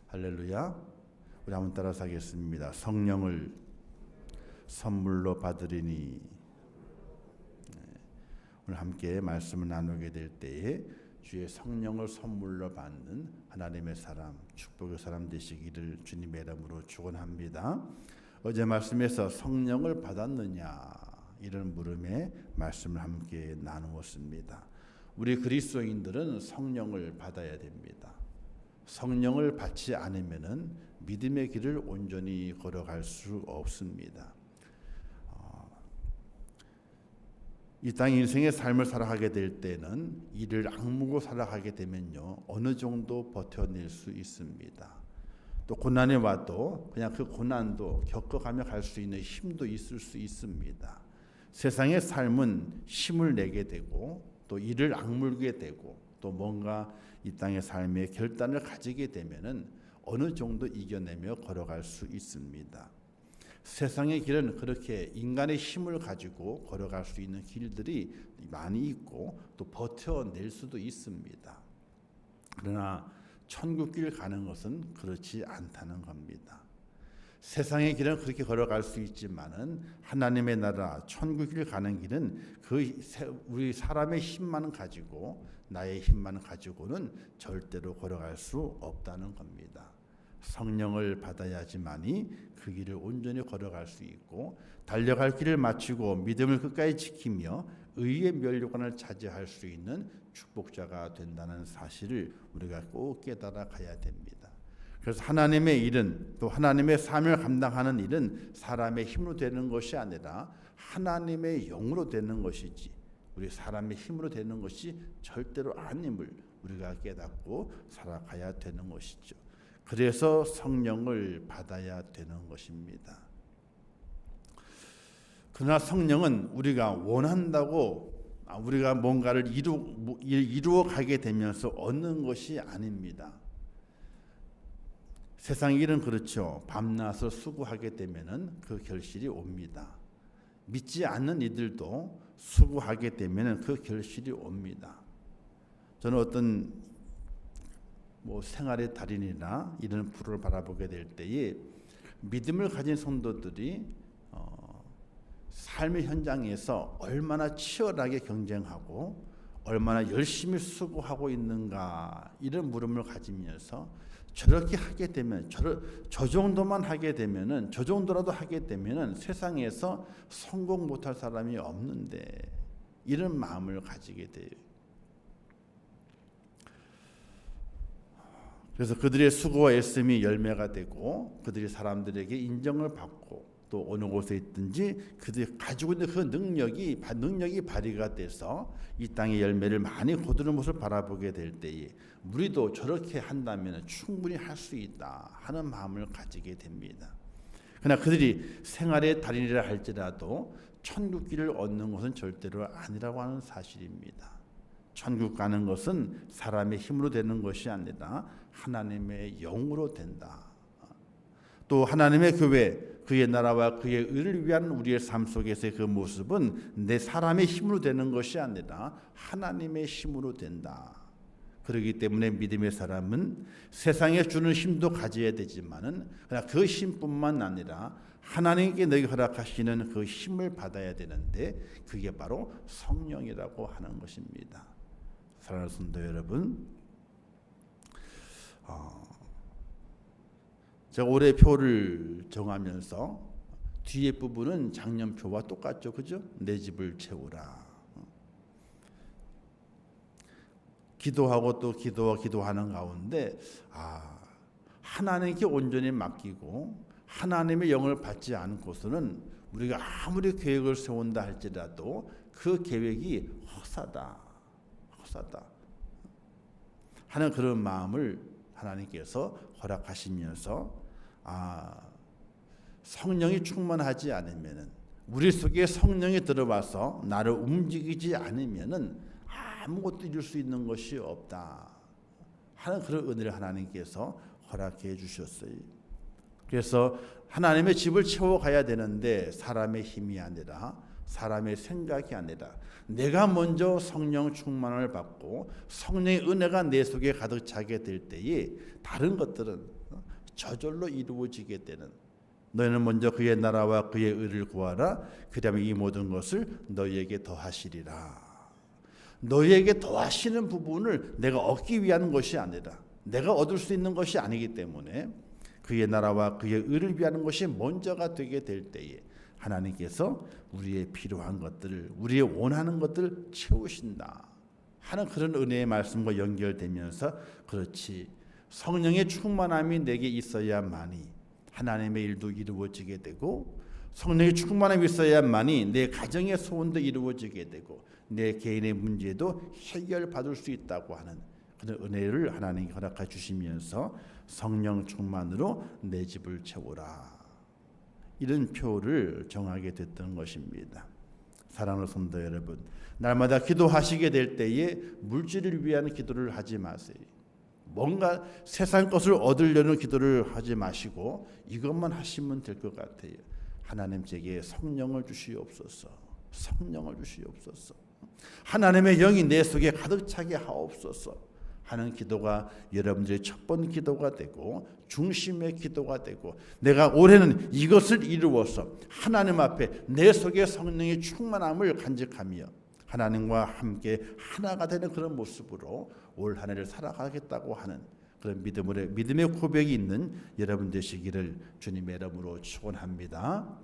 할렐루야. 우리 한번 따라서 하겠습니다. 성령을 선물로 받으리니. 오늘 함께 말씀을 나누게 될 때에 주의 성령을 선물로 받는 하나님의 사람, 축복의 사람 되시기를 주님의 이름으로 축원합니다. 어제 말씀에서 성령을 받았느냐 이런 물음에 말씀을 함께 나누었습니다. 우리 그리스도인들은 성령을 받아야 됩니다. 성령을 받지 않으면은 믿음의 길을 온전히 걸어갈 수 없습니다. 이 땅 인생의 삶을 살아가게 될 때는 이를 악물고 살아가게 되면요 어느 정도 버텨낼 수 있습니다. 또 고난이 와도 그냥 그 고난도 겪어가며 갈 수 있는 힘도 있을 수 있습니다. 세상의 삶은 힘을 내게 되고 또 이를 악물게 되고 또 뭔가 이 땅의 삶의 결단을 가지게 되면은 어느 정도 이겨내며 걸어갈 수 있습니다. 세상의 길은 그렇게 인간의 힘을 가지고 걸어갈 수 있는 길들이 많이 있고 또 버텨낼 수도 있습니다. 그러나 천국 길 가는 것은 그렇지 않다는 겁니다. 세상의 길은 그렇게 걸어갈 수 있지만은 하나님의 나라 천국 길 가는 길은 우리 사람의 힘만 가지고 나의 힘만 가지고는 절대로 걸어갈 수 없다는 겁니다. 성령을 받아야지만이 그 길을 온전히 걸어갈 수 있고 달려갈 길을 마치고 믿음을 끝까지 지키며 의의 면류관을 차지할 수 있는 축복자가 된다는 사실을 우리가 꼭 깨달아 가야 됩니다. 그래서 하나님의 일은 또 하나님의 삶을 감당하는 일은 사람의 힘으로 되는 것이 아니라 하나님의 영으로 되는 것이지 우리 사람의 힘으로 되는 것이 절대로 아님을 우리가 깨닫고 살아가야 되는 것이죠. 그래서 성령을 받아야 되는 것입니다. 그러나 성령은 우리가 원한다고 우리가 뭔가를 이루어 가게 되면서 얻는 것이 아닙니다. 세상 일은 그렇죠. 밤낮을 수고하게 되면은 그 결실이 옵니다. 믿지 않는 이들도 수고하게 되면은 그 결실이 옵니다. 저는 어떤 생활의 달인이나 이런 프로를 바라보게 될 때에 믿음을 가진 성도들이 삶의 현장에서 얼마나 치열하게 경쟁하고 얼마나 열심히 수고하고 있는가 이런 물음을 가지면서 저렇게 하게 되면 저 정도만 하게 되면은 저 정도라도 하게 되면은 세상에서 성공 못할 사람이 없는데 이런 마음을 가지게 돼요. 그래서 그들의 수고와 애씀이 열매가 되고 그들이 사람들에게 인정을 받고 또 어느 곳에 있든지 그들이 가지고 있는 그 능력이 발휘가 돼서 이 땅의 열매를 많이 거두는 모습을 바라보게 될 때에 우리도 저렇게 한다면 충분히 할 수 있다 하는 마음을 가지게 됩니다. 그러나 그들이 생활의 달인이라 할지라도 천국 길을 얻는 것은 절대로 아니라고 하는 사실입니다. 천국 가는 것은 사람의 힘으로 되는 것이 아니라 하나님의 영으로 된다. 또 하나님의 교회, 그의 나라와 그의 의를 위한 우리의 삶 속에서의 그 모습은 내 사람의 힘으로 되는 것이 아니라 하나님의 힘으로 된다. 그렇기 때문에 믿음의 사람은 세상에 주는 힘도 가져야 되지만은 그냥 그 힘뿐만 아니라 하나님께 너에게 허락하시는 그 힘을 받아야 되는데 그게 바로 성령이라고 하는 것입니다. 사랑하는 성도 여러분, 제가 올해 표를 정하면서 뒤에 부분은 작년 표와 똑같죠, 그죠? 내 집을 채우라. 기도하고 또 기도하는 가운데 하나님께 온전히 맡기고 하나님의 영을 받지 않고서는 우리가 아무리 계획을 세운다 할지라도 그 계획이 헛사다 하는 그런 마음을 하나님께서 허락하시면서 성령이 충만하지 않으면은 우리 속에 성령이 들어와서 나를 움직이지 않으면은 아무것도 이룰 수 있는 것이 없다 하는 그런 은혜를 하나님께서 허락해 주셨어요. 그래서 하나님의 집을 채워가야 되는데 사람의 힘이 아니라 사람의 생각이 아니라 내가 먼저 성령 충만을 받고 성령의 은혜가 내 속에 가득 차게 될 때에 다른 것들은 저절로 이루어지게 되는, 너희는 먼저 그의 나라와 그의 의를 구하라. 그다음에 이 모든 것을 너희에게 더하시리라. 너희에게 더하시는 부분을 내가 얻기 위한 것이 아니라 내가 얻을 수 있는 것이 아니기 때문에 그의 나라와 그의 의를 위하는 것이 먼저가 되게 될 때에 하나님께서 우리의 필요한 것들을, 우리의 원하는 것들을 채우신다 하는 그런 은혜의 말씀과 연결되면서, 그렇지, 성령의 충만함이 내게 있어야만이 하나님의 일도 이루어지게 되고, 성령의 충만함이 있어야만이 내 가정의 소원도 이루어지게 되고 내 개인의 문제도 해결받을 수 있다고 하는 그런 은혜를 하나님이 허락해 주시면서 성령 충만으로 내 집을 채우라, 이런 표를 정하게 됐던 것입니다. 사랑하는 성도 여러분, 날마다 기도하시게 될 때에 물질을 위한 기도를 하지 마세요. 뭔가 세상 것을 얻으려는 기도를 하지 마시고 이것만 하시면 될 것 같아요. 하나님 제게 성령을 주시옵소서. 성령을 주시옵소서. 하나님의 영이 내 속에 가득 차게 하옵소서 하는 기도가 여러분들의 첫 번 기도가 되고 중심의 기도가 되고, 내가 올해는 이것을 이루어서 하나님 앞에 내 속에 성령의 충만함을 간직하며 하나님과 함께 하나가 되는 그런 모습으로 올 한 해를 살아가겠다고 하는 그런 믿음의 고백이 있는 여러분 되시기를 주님의 이름으로 축원합니다.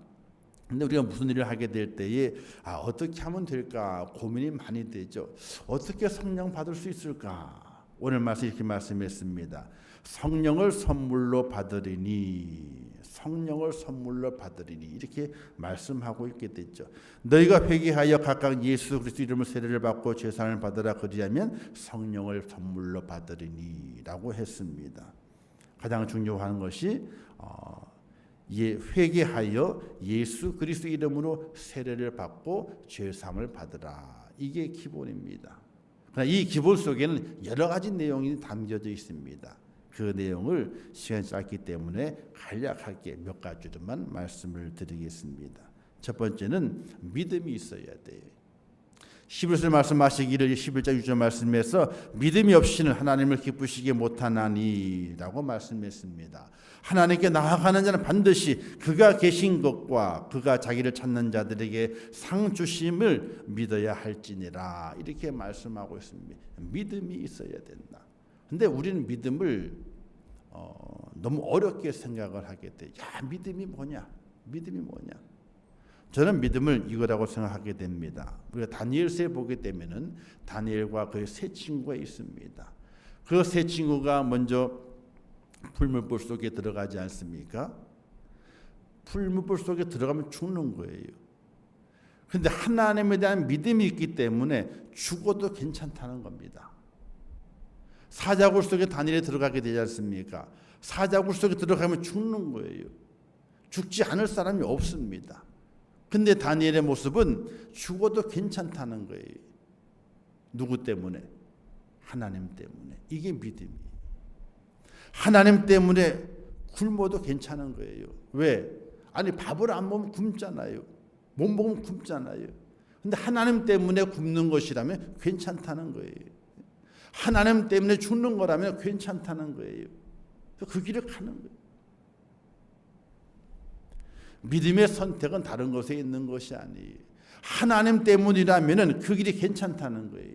근데 우리가 무슨 일을 하게 될 때에 어떻게 하면 될까 고민이 많이 되죠. 어떻게 성령 받을 수 있을까? 오늘 말씀 이렇게 말씀했습니다. 성령을 선물로 받으리니, 성령을 선물로 받으리니, 이렇게 말씀하고 있게 됐죠. 너희가 회개하여 각각 예수 그리스도 이름으로 세례를 받고 죄사함을 받으라. 그리하면 성령을 선물로 받으리니라고 했습니다. 가장 중요한 것이 회개하여 예수 그리스도 이름으로 세례를 받고 죄사함을 받으라. 이게 기본입니다. 그러나 이 기본 속에는 여러 가지 내용이 담겨져 있습니다. 그 내용을 시간이 짧기 때문에 간략하게 몇 가지로만 말씀을 드리겠습니다. 첫 번째는 믿음이 있어야 돼요. 히브리서 말씀하시기를 11장 6절 말씀에서 믿음이 없이는 하나님을 기쁘시게 못하나니라고 말씀했습니다. 하나님께 나아가는 자는 반드시 그가 계신 것과 그가 자기를 찾는 자들에게 상 주심을 믿어야 할지니라, 이렇게 말씀하고 있습니다. 믿음이 있어야 된다. 근데 우리는 믿음을 너무 어렵게 생각을 하게 돼. 야, 믿음이 뭐냐? 믿음이 뭐냐? 저는 믿음을 이거라고 생각하게 됩니다. 우리가 다니엘서에 보게 되면은 다니엘과 그의 세 친구가 있습니다. 그 세 친구가 먼저 풀무불 속에 들어가지 않습니까? 풀무불 속에 들어가면 죽는 거예요. 그런데 하나님에 대한 믿음이 있기 때문에 죽어도 괜찮다는 겁니다. 사자굴 속에 다니엘이 들어가게 되지 않습니까? 사자굴 속에 들어가면 죽는 거예요. 죽지 않을 사람이 없습니다. 근데 다니엘의 모습은 죽어도 괜찮다는 거예요. 누구 때문에? 하나님 때문에. 이게 믿음이에요. 하나님 때문에 굶어도 괜찮은 거예요. 왜? 아니, 밥을 안 먹으면 굶잖아요. 못 먹으면 굶잖아요. 근데 하나님 때문에 굶는 것이라면 괜찮다는 거예요. 하나님 때문에 죽는 거라면 괜찮다는 거예요. 그 길을 가는 거예요. 믿음의 선택은 다른 것에 있는 것이 아니에요. 하나님 때문이라면 그 길이 괜찮다는 거예요.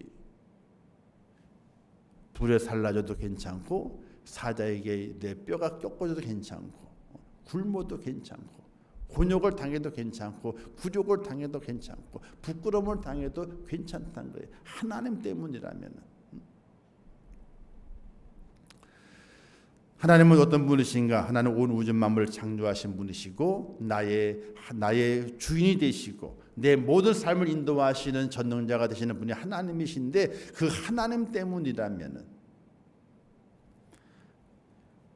불에 살라져도 괜찮고, 사자에게 내 뼈가 꺾어져도 괜찮고, 굶어도 괜찮고, 곤욕을 당해도 괜찮고, 굴욕을 당해도 괜찮고, 부끄러움을 당해도 괜찮다는 거예요. 하나님 때문이라면. 하나님은 어떤 분이신가? 하나님은 온 우주 만물을 창조하신 분이시고 나의 주인이 되시고 내 모든 삶을 인도하시는 전능자가 되시는 분이 하나님이신데, 그 하나님 때문이라면,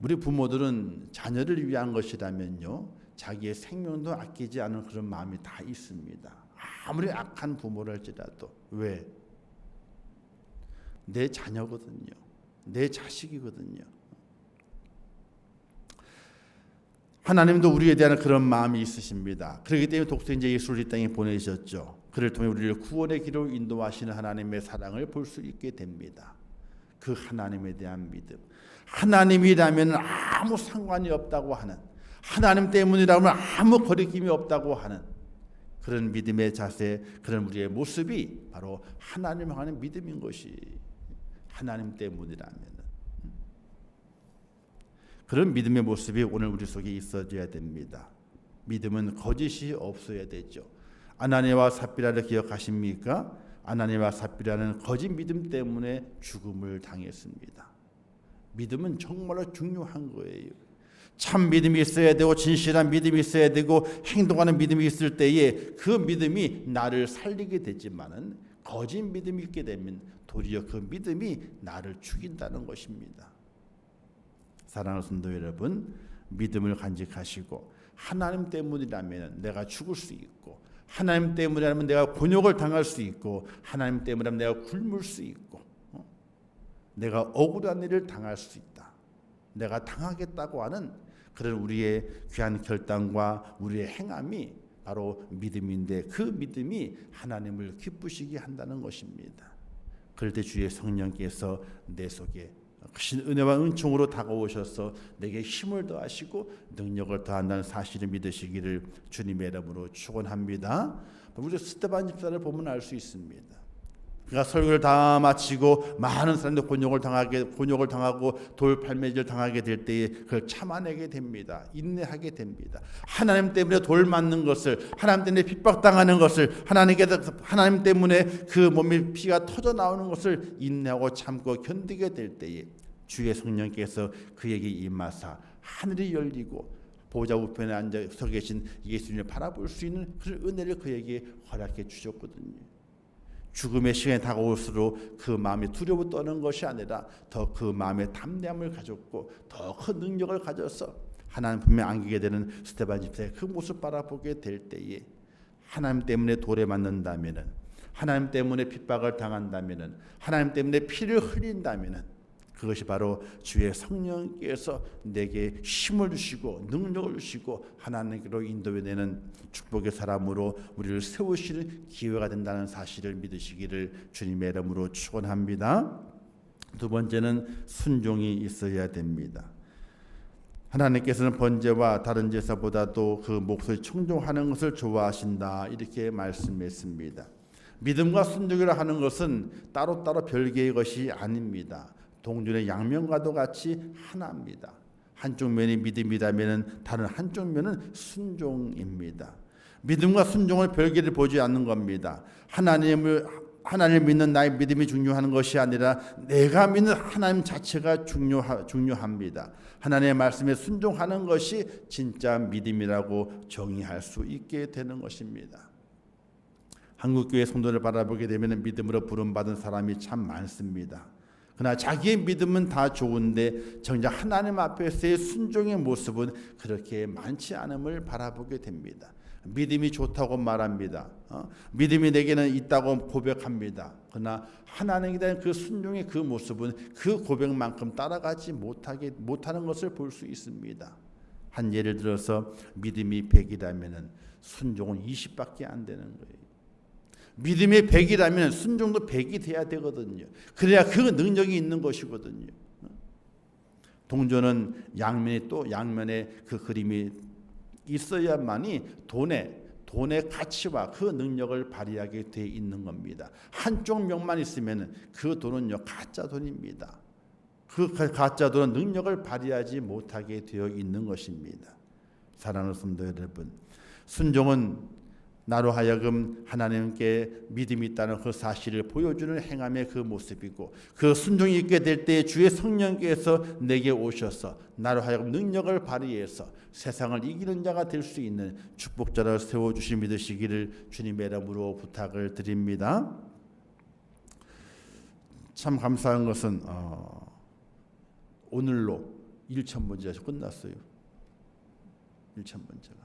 우리 부모들은 자녀를 위한 것이라면요, 자기의 생명도 아끼지 않은 그런 마음이 다 있습니다. 아무리 악한 부모를 할지라도. 왜? 내 자녀거든요. 내 자식이거든요. 하나님도 우리에 대한 그런 마음이 있으십니다. 그렇기 때문에 독생자 예수를 이 땅에 보내셨죠. 그를 통해 우리를 구원의 길로 인도하시는 하나님의 사랑을 볼 수 있게 됩니다. 그 하나님에 대한 믿음, 하나님이라면 아무 상관이 없다고 하는, 하나님 때문이라면 아무 거리낌이 없다고 하는 그런 믿음의 자세, 그런 우리의 모습이 바로 하나님을 향하는 믿음인 것이, 하나님 때문이라면 그런 믿음의 모습이 오늘 우리 속에 있어져야 됩니다. 믿음은 거짓이 없어야 되죠. 아나니아와 삽비라를 기억하십니까? 아나니아와 삽비라는 거짓 믿음 때문에 죽음을 당했습니다. 믿음은 정말로 중요한 거예요. 참 믿음이 있어야 되고 진실한 믿음이 있어야 되고 행동하는 믿음이 있을 때에 그 믿음이 나를 살리게 되지만은 거짓 믿음이 있게 되면 도리어 그 믿음이 나를 죽인다는 것입니다. 사랑하는 성도 여러분, 믿음을 간직하시고 하나님 때문이라면 내가 죽을 수 있고, 하나님 때문이라면 내가 곤욕을 당할 수 있고, 하나님 때문이라면 내가 굶을 수 있고, 내가 억울한 일을 당할 수 있다, 내가 당하겠다고 하는 그런 우리의 귀한 결단과 우리의 행함이 바로 믿음인데, 그 믿음이 하나님을 기쁘시게 한다는 것입니다. 그럴 때 주의 성령께서 내 속에 크신 은혜와 은총으로 다가오셔서 내게 힘을 더하시고 능력을 더한다는 사실을 믿으시기를 주님의 이름으로 축원합니다. 우리 스데반 집사를 보면 알 수 있습니다. 그가 설교를 다 마치고 많은 사람들 곤욕을 당하고 돌팔매질 당하게 될 때에 그걸 참아내게 됩니다. 인내하게 됩니다. 하나님 때문에 돌 맞는 것을, 하나님 때문에 핍박당하는 것을, 하나님 때문에 그 몸에 피가 터져 나오는 것을 인내하고 참고 견디게 될 때에 주의 성령께서 그에게 임하사 하늘이 열리고 보좌 우편에 앉아 서 계신 예수님을 바라볼 수 있는 그런 은혜를 그에게 허락해 주셨거든요. 죽음의 시간이 다가올수록 그 마음이 두려워 떠는 것이 아니라 더 그 마음에 담대함을 가졌고 더 큰 능력을 가져서 하나님 품에 안기게 되는 스데반 집사의 그 모습 바라보게 될 때에 하나님 때문에 돌에 맞는다면은, 하나님 때문에 핍박을 당한다면은, 하나님 때문에 피를 흘린다면은 그것이 바로 주의 성령께서 내게 힘을 주시고 능력을 주시고 하나님께로 인도해내는 축복의 사람으로 우리를 세우시는 기회가 된다는 사실을 믿으시기를 주님의 이름으로 축원합니다. 두 번째는 순종이 있어야 됩니다. 하나님께서는 번제와 다른 제사보다도 그 목소리 청종하는 것을 좋아하신다, 이렇게 말씀했습니다. 믿음과 순종이라 하는 것은 따로따로 별개의 것이 아닙니다. 동전의 양면과도 같이 하나입니다. 한쪽 면이 믿음이라면 다른 한쪽 면은 순종입니다. 믿음과 순종을 별개를 보지 않는 겁니다. 하나님을 믿는 나의 믿음이 중요한 것이 아니라 내가 믿는 하나님 자체가 중요합니다. 하나님의 말씀에 순종하는 것이 진짜 믿음이라고 정의할 수 있게 되는 것입니다. 한국교회 성도를 바라보게 되면 믿음으로 부름받은 사람이 참 많습니다. 그러나 자기의 믿음은 다 좋은데 정작 하나님 앞에서의 순종의 모습은 그렇게 많지 않음을 바라보게 됩니다. 믿음이 좋다고 말합니다. 믿음이 내게는 있다고 고백합니다. 그러나 하나님에 대한 그 순종의 그 모습은 그 고백만큼 따라가지 못하는 것을 볼 수 있습니다. 한 예를 들어서 믿음이 100이라면 순종은 20밖에 안 되는 거예요. 믿음이 100이라면 순종도 100이 돼야 되거든요. 그래야 그 능력이 있는 것이거든요. 동전은 양면에 그 그림이 있어야만이 돈의 가치와 그 능력을 발휘하게 돼 있는 겁니다. 한쪽 면만 있으면 그 돈은요 가짜 돈입니다. 그 가짜 돈은 능력을 발휘하지 못하게 되어 있는 것입니다. 사랑하는 성도 여러분, 순종은 나로 하여금 하나님께 믿음이 있다는 그 사실을 보여주는 행함의 그 모습이고, 그 순종이 있게 될 때 주의 성령께서 내게 오셔서 나로 하여금 능력을 발휘해서 세상을 이기는 자가 될 수 있는 축복자를 세워주시 믿으시기를 주님의 이름으로 부탁을 드립니다. 참 감사한 것은 오늘로 1,000번째가 끝났어요. 1,000번째가.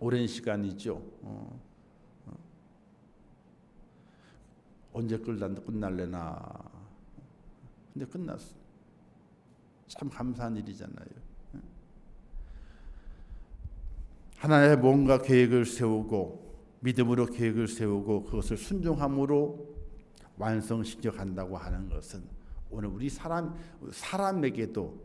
오랜 시간이죠. 언제 끝날래나. 근데 끝났어. 참 감사한 일이잖아요. 하나님의 뭔가 계획을 세우고 믿음으로 계획을 세우고 그것을 순종함으로 완성시켜 간다고 하는 것은 오늘 우리 사람에게도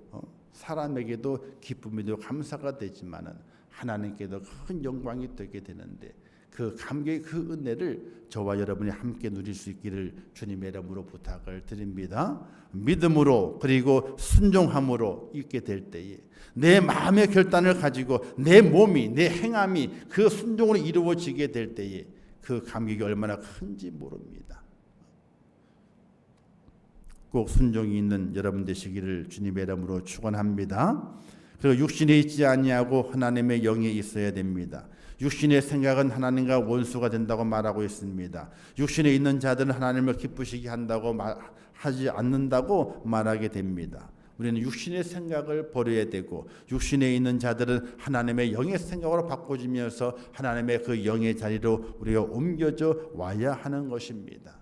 기쁨이도 감사가 되지만은 하나님께도 큰 영광이 되게 되는데 그 감격의 그 은혜를 저와 여러분이 함께 누릴 수 있기를 주님의 이름으로 부탁을 드립니다. 믿음으로 그리고 순종함으로 있게 될 때에 내 마음의 결단을 가지고 내 몸이 내 행함이 그 순종으로 이루어지게 될 때에 그 감격이 얼마나 큰지 모릅니다. 꼭 순종이 있는 여러분 되시기를 주님의 이름으로 축원합니다. 그리고 육신에 있지 아니하고 하나님의 영에 있어야 됩니다. 육신의 생각은 하나님과 원수가 된다고 말하고 있습니다. 육신에 있는 자들은 하나님을 기쁘시게 한다고 하지 않는다고 말하게 됩니다. 우리는 육신의 생각을 버려야 되고 육신에 있는 자들은 하나님의 영의 생각으로 바꿔주면서 하나님의 그 영의 자리로 우리가 옮겨져 와야 하는 것입니다.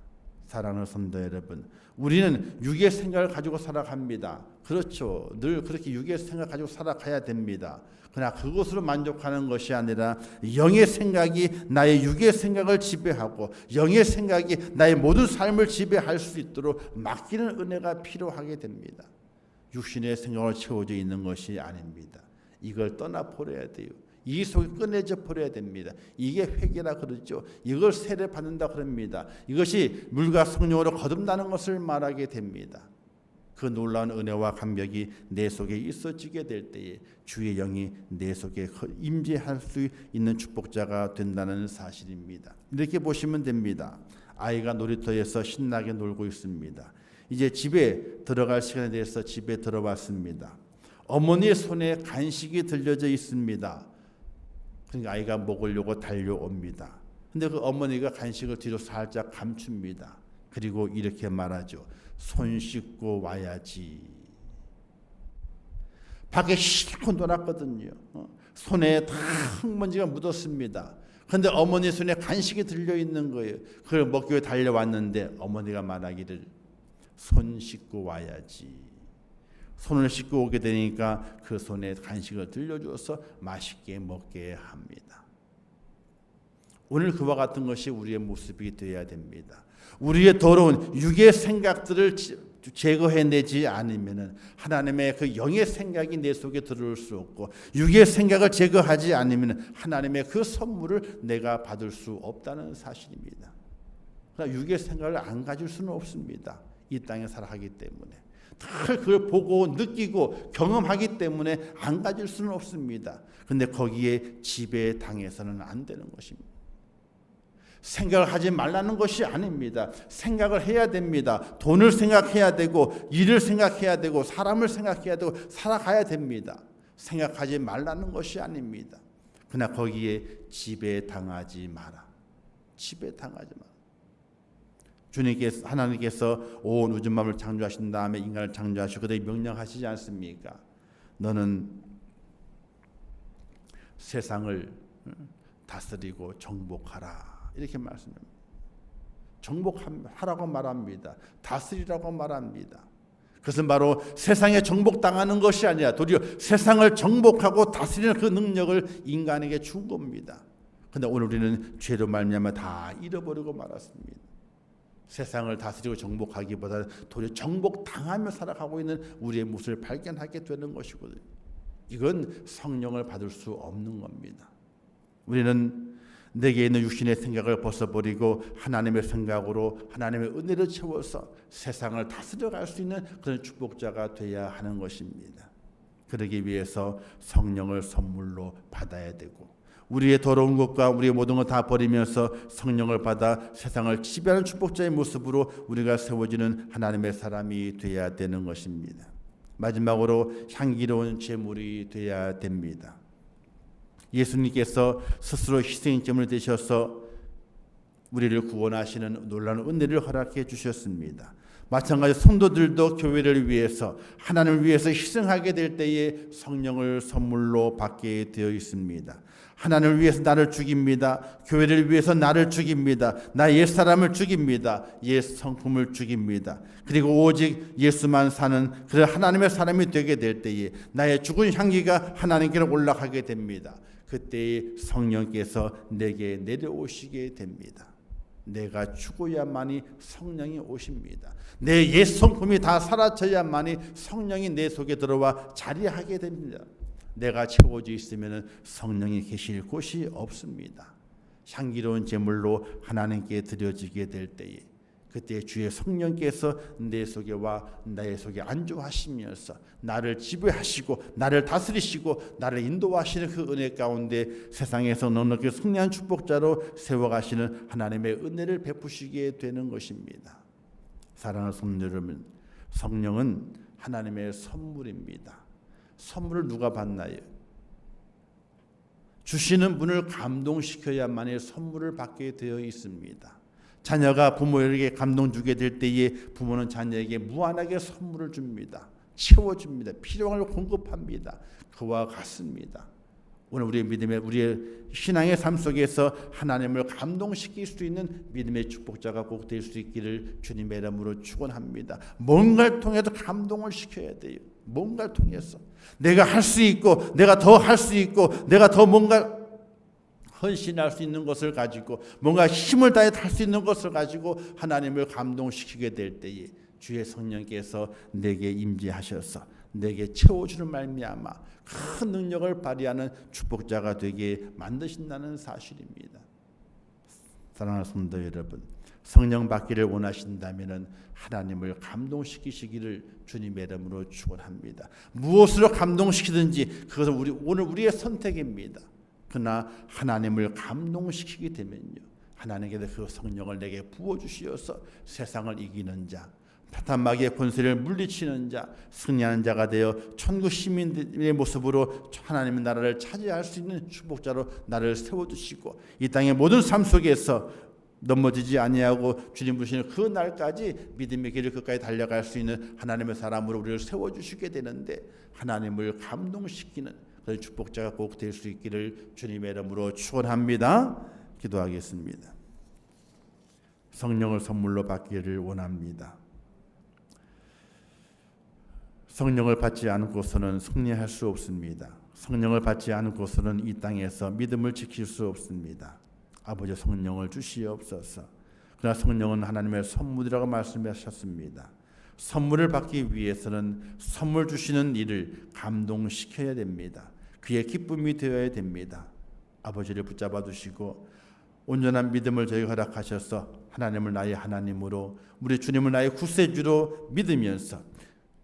사랑하는 성도 여러분, 우리는 육의 생각을 가지고 살아갑니다. 그렇죠. 늘 그렇게 육의 생각을 가지고 살아가야 됩니다. 그러나 그것으로 만족하는 것이 아니라 영의 생각이 나의 육의 생각을 지배하고 영의 생각이 나의 모든 삶을 지배할 수 있도록 맡기는 은혜가 필요하게 됩니다. 육신의 생각으로 채워져 있는 것이 아닙니다. 이걸 떠나버려야 돼요. 이 속에 꺼내져 버려야 됩니다. 이게 회개라 그러죠. 이걸 세례 받는다 그럽니다. 이것이 물과 성령으로 거듭나는 것을 말하게 됩니다. 그 놀라운 은혜와 감격이 내 속에 있어지게 될 때에 주의 영이 내 속에 임재할 수 있는 축복자가 된다는 사실입니다. 이렇게 보시면 됩니다. 아이가 놀이터에서 신나게 놀고 있습니다. 이제 집에 들어갈 시간에 대해서 집에 들어왔습니다. 어머니의 손에 간식이 들려져 있습니다. 그러니까 아이가 먹으려고 달려옵니다. 근데 그 어머니가 간식을 뒤로 살짝 감춥니다. 그리고 이렇게 말하죠. 손 씻고 와야지. 밖에 실컷 놀았거든요. 손에 다 흙먼지가 묻었습니다. 그런데 어머니 손에 간식이 들려있는 거예요. 그걸 먹기 위해 달려왔는데 어머니가 말하기를 손 씻고 와야지. 손을 씻고 오게 되니까 그 손에 간식을 들려주어서 맛있게 먹게 합니다. 오늘 그와 같은 것이 우리의 모습이 되어야 됩니다. 우리의 더러운 육의 생각들을 제거해내지 않으면 하나님의 그 영의 생각이 내 속에 들어올 수 없고 육의 생각을 제거하지 않으면 하나님의 그 선물을 내가 받을 수 없다는 사실입니다. 그러나 육의 생각을 안 가질 수는 없습니다. 이 땅에 살아가기 때문에 다 그걸 보고 느끼고 경험하기 때문에 안 가질 수는 없습니다. 그런데 거기에 지배당해서는 안 되는 것입니다. 생각을 하지 말라는 것이 아닙니다. 생각을 해야 됩니다. 돈을 생각해야 되고 일을 생각해야 되고 사람을 생각해야 되고 살아가야 됩니다. 생각하지 말라는 것이 아닙니다. 그러나 거기에 지배당하지 마라. 지배당하지 마라. 주님께서 하나님께서 온 우주 만물을 창조하신 다음에 인간을 창조하시고 그들이 명령하시지 않습니까? 너는 세상을 다스리고 정복하라. 이렇게 말씀합니다. 정복하라고 말합니다. 다스리라고 말합니다. 그것은 바로 세상에 정복당하는 것이 아니라 도리어 세상을 정복하고 다스리는 그 능력을 인간에게 준 겁니다. 그런데 오늘 우리는 죄로 말미암아 다 잃어버리고 말았습니다. 세상을 다스리고 정복하기보다는 도리어 정복당하며 살아가고 있는 우리의 모습을 발견하게 되는 것이거든요. 이건 성령을 받을 수 없는 겁니다. 우리는 내게 있는 육신의 생각을 벗어버리고 하나님의 생각으로 하나님의 은혜를 채워서 세상을 다스려갈 수 있는 그런 축복자가 되어야 하는 것입니다. 그러기 위해서 성령을 선물로 받아야 되고 우리의 더러운 것과 우리의 모든 것 다 버리면서 성령을 받아 세상을 지배하는 축복자의 모습으로 우리가 세워지는 하나님의 사람이 되어야 되는 것입니다. 마지막으로 향기로운 제물이 되어야 됩니다. 예수님께서 스스로 희생제물이 되셔서 우리를 구원하시는 놀라운 은혜를 허락해 주셨습니다. 마찬가지로 성도들도 교회를 위해서 하나님을 위해서 희생하게 될 때에 성령을 선물로 받게 되어 있습니다. 하나님을 위해서 나를 죽입니다. 교회를 위해서 나를 죽입니다. 나의 옛사람을 죽입니다. 옛 성품을 죽입니다. 그리고 오직 예수만 사는 그런 하나님의 사람이 되게 될 때에 나의 죽은 향기가 하나님께로 올라가게 됩니다. 그때에 성령께서 내게 내려오시게 됩니다. 내가 죽어야만이 성령이 오십니다. 내 옛 성품이 다 사라져야만이 성령이 내 속에 들어와 자리하게 됩니다. 내가 채워져 있으면 성령이 계실 곳이 없습니다. 향기로운 제물로 하나님께 드려지게 될 때에 그때 주의 성령께서 내 속에 와 나의 속에 안주하시면서 나를 지배하시고 나를 다스리시고 나를 인도하시는 그 은혜 가운데 세상에서 넉넉히 승리한 축복자로 세워가시는 하나님의 은혜를 베푸시게 되는 것입니다. 사랑하는 성도 여러분, 성령은 하나님의 선물입니다. 선물을 누가 받나요? 주시는 분을 감동시켜야만이 선물을 받게 되어 있습니다. 자녀가 부모에게 감동 주게 될 때에 부모는 자녀에게 무한하게 선물을 줍니다. 채워줍니다. 필요한 걸 공급합니다. 그와 같습니다. 오늘 우리의 믿음의 우리의 신앙의 삶 속에서 하나님을 감동시킬 수 있는 믿음의 축복자가 꼭 될 수 있기를 주님의 이름으로 축원합니다. 뭔가를 통해서 감동을 시켜야 돼요. 뭔가를 통해서 내가 할 수 있고 내가 더 할 수 있고 내가 더 뭔가 헌신할 수 있는 것을 가지고 뭔가 힘을 다해 할 수 있는 것을 가지고 하나님을 감동시키게 될 때에 주의 성령께서 내게 임재하셔서 내게 채워주는 말미암아 큰 능력을 발휘하는 축복자가 되게 만드신다는 사실입니다. 사랑하는 성도 여러분, 성령 받기를 원하신다면 하나님을 감동시키시기를 주님의 이름으로 축원합니다. 무엇으로 감동시키든지 그것은 오늘 우리의 선택입니다. 그러나 하나님을 감동시키게 되면요, 하나님께서 그 성령을 내게 부어주시어서 세상을 이기는 자, 사탄 마귀의 권세를 물리치는 자, 승리하는 자가 되어 천국 시민의 모습으로 하나님의 나라를 차지할 수 있는 축복자로 나를 세워주시고 이 땅의 모든 삶 속에서 넘어지지 아니하고 주님 부르시는 그 날까지 믿음의 길을 끝까지 달려갈 수 있는 하나님의 사람으로 우리를 세워주시게 되는데 하나님을 감동시키는 그런 축복자가 꼭 될 수 있기를 주님의 이름으로 축원합니다. 기도하겠습니다. 성령을 선물로 받기를 원합니다. 성령을 받지 않고서는 승리할 수 없습니다. 성령을 받지 않고서는 이 땅에서 믿음을 지킬 수 없습니다. 아버지 성령을 주시옵소서. 그러나 성령은 하나님의 선물이라고 말씀하셨습니다. 선물을 받기 위해서는 선물 주시는 이를 감동시켜야 됩니다. 그의 기쁨이 되어야 됩니다. 아버지를 붙잡아 주시고 온전한 믿음을 저희가 허락하셔서 하나님을 나의 하나님으로 우리 주님을 나의 구세주로 믿으면서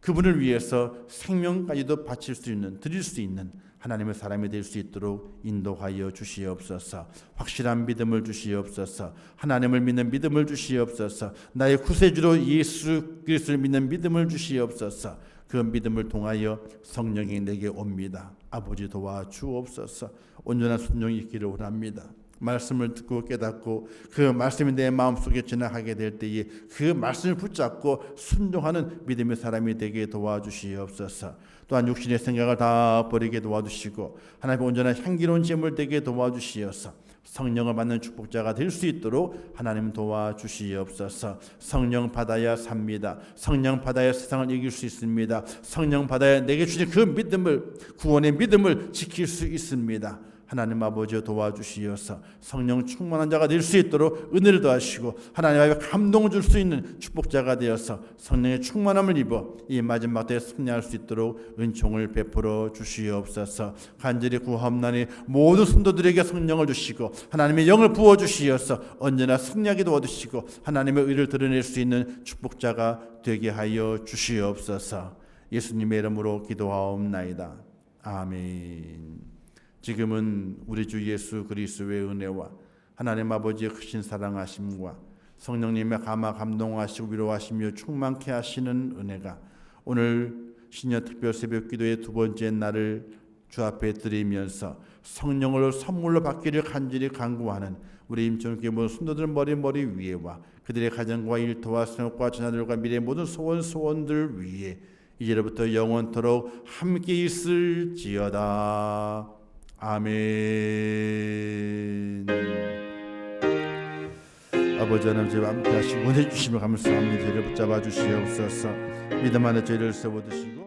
그분을 위해서 생명까지도 바칠 수 있는 드릴 수 있는 하나님의 사람이 될 수 있도록 인도하여 주시옵소서. 확실한 믿음을 주시옵소서. 하나님을 믿는 믿음을 주시옵소서. 나의 구세주로 예수 그리스도를 믿는 믿음을 주시옵소서. 그 믿음을 통하여 성령이 내게 옵니다. 아버지 도와 주옵소서. 온전한 순종이 있기를 원합니다. 말씀을 듣고 깨닫고 그 말씀이 내 마음속에 지나가게 될 때에 그 말씀을 붙잡고 순종하는 믿음의 사람이 되게 도와주시옵소서. 또한 육신의 생각을 다 버리게 도와주시고 하나님의 온전한 향기로운 제물 되게 도와주시어서 성령을 받는 축복자가 될 수 있도록 하나님 도와주시옵소서. 성령 받아야 삽니다. 성령 받아야 세상을 이길 수 있습니다. 성령 받아야 내게 주신 그 믿음을 구원의 믿음을 지킬 수 있습니다. 하나님 아버지 도와주시어서 성령 충만한 자가 될 수 있도록 은혜를 더하시고 하나님 앞에 감동을 줄 수 있는 축복자가 되어서 성령의 충만함을 입어 이 마지막 때에 승리할 수 있도록 은총을 베풀어 주시옵소서. 간절히 구하옵나니 모든 성도들에게 성령을 주시고 하나님의 영을 부어주시어서 언제나 승리하게 도와주시고 하나님의 의를 드러낼 수 있는 축복자가 되게 하여 주시옵소서. 예수님의 이름으로 기도하옵나이다. 아멘. 지금은 우리 주 예수 그리스도의 은혜와 하나님 아버지의 크신 사랑하심과 성령님의 감화 감동하시고 위로하시며 충만케 하시는 은혜가 오늘 신년 특별 새벽 기도의 두 번째 날을 주 앞에 드리면서 성령을 선물로 받기를 간절히 간구하는 우리 임종교회 모든 순도들 머리 위에와 그들의 가정과 일터와 생업과 자녀들과 미래의 모든 소원들 위에 이제로부터 영원토록 함께 있을지어다. 아멘. 아버지 하나님 저희와 함께 하시고 은혜 주심을 감사합니다. 저희를 붙잡아 주시옵소서. 믿음 안에 저희를 세워두시고